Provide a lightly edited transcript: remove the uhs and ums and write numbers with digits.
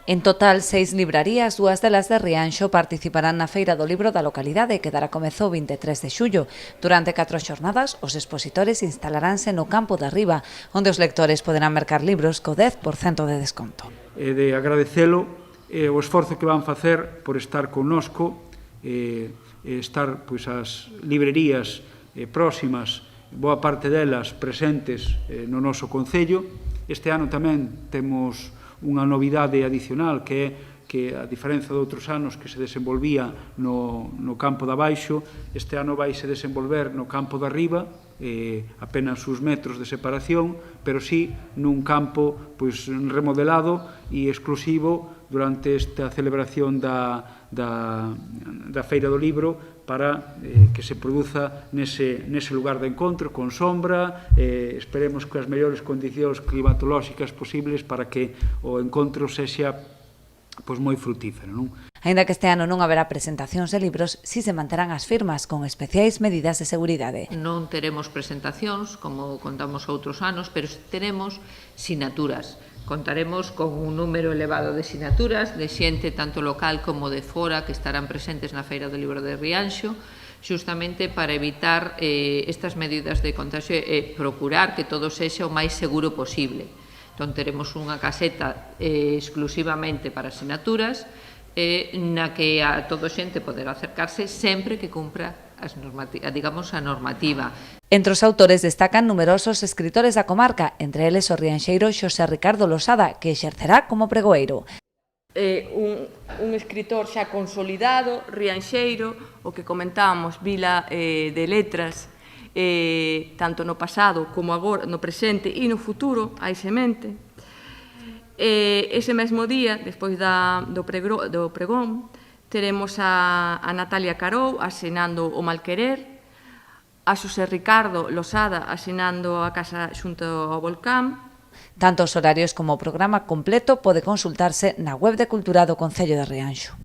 En total, 6 librarías, 2 delas de Rianxo, participarán na Feira do Libro da localidade que dará comezo o 23 de xullo. Durante 4 xornadas, os expositores instalaránse no campo de arriba, onde os lectores poderán mercar libros co 10% de desconto. De agradecelo o esforzo que van facer por estar connosco, estar as librerías próximas, boa parte delas presentes no noso concello. Este ano tamén temos unha novidade adicional que é que, a diferenza de outros anos que se desenvolvía no campo de abaixo, este ano vai se desenvolver no campo de arriba, apenas uns metros de separación, pero sí nun campo remodelado e exclusivo durante esta celebración da Feira do Libro para que se produza nese lugar de encontro, con sombra, esperemos que as mellores condicións climatolóxicas posibles para que o encontro sexa moi frutífero, non? Aínda que este ano non haberá presentacións de libros, si se manterán as firmas con especiais medidas de seguridade. Non teremos presentacións, como contamos outros anos, pero teremos sinaturas. Contaremos con un número elevado de sinaturas, de xente tanto local como de fora, que estarán presentes na Feira do Libro de Rianxo, xustamente para evitar estas medidas de contagio e procurar que todo sexa o máis seguro posible. Entón, teremos unha caseta exclusivamente para sinaturas, na que a todo xente poderá acercarse sempre que cumpra a normativa. Entre os autores destacan numerosos escritores da comarca, entre eles o rianxeiro Xosé Ricardo Losada, que exercerá como pregoeiro. Un escritor xa consolidado, rianxeiro, o que comentábamos, vila de letras, tanto no pasado como agora, no presente e no futuro, hai semente. Ese mesmo día, despois do pregón, teremos a Natalia Carou asinando o Malquerer, a Xosé Ricardo Losada asinando a Casa xunto ao Volcán. Tanto os horarios como o programa completo pode consultarse na web de Cultura do Concello de Rianxo.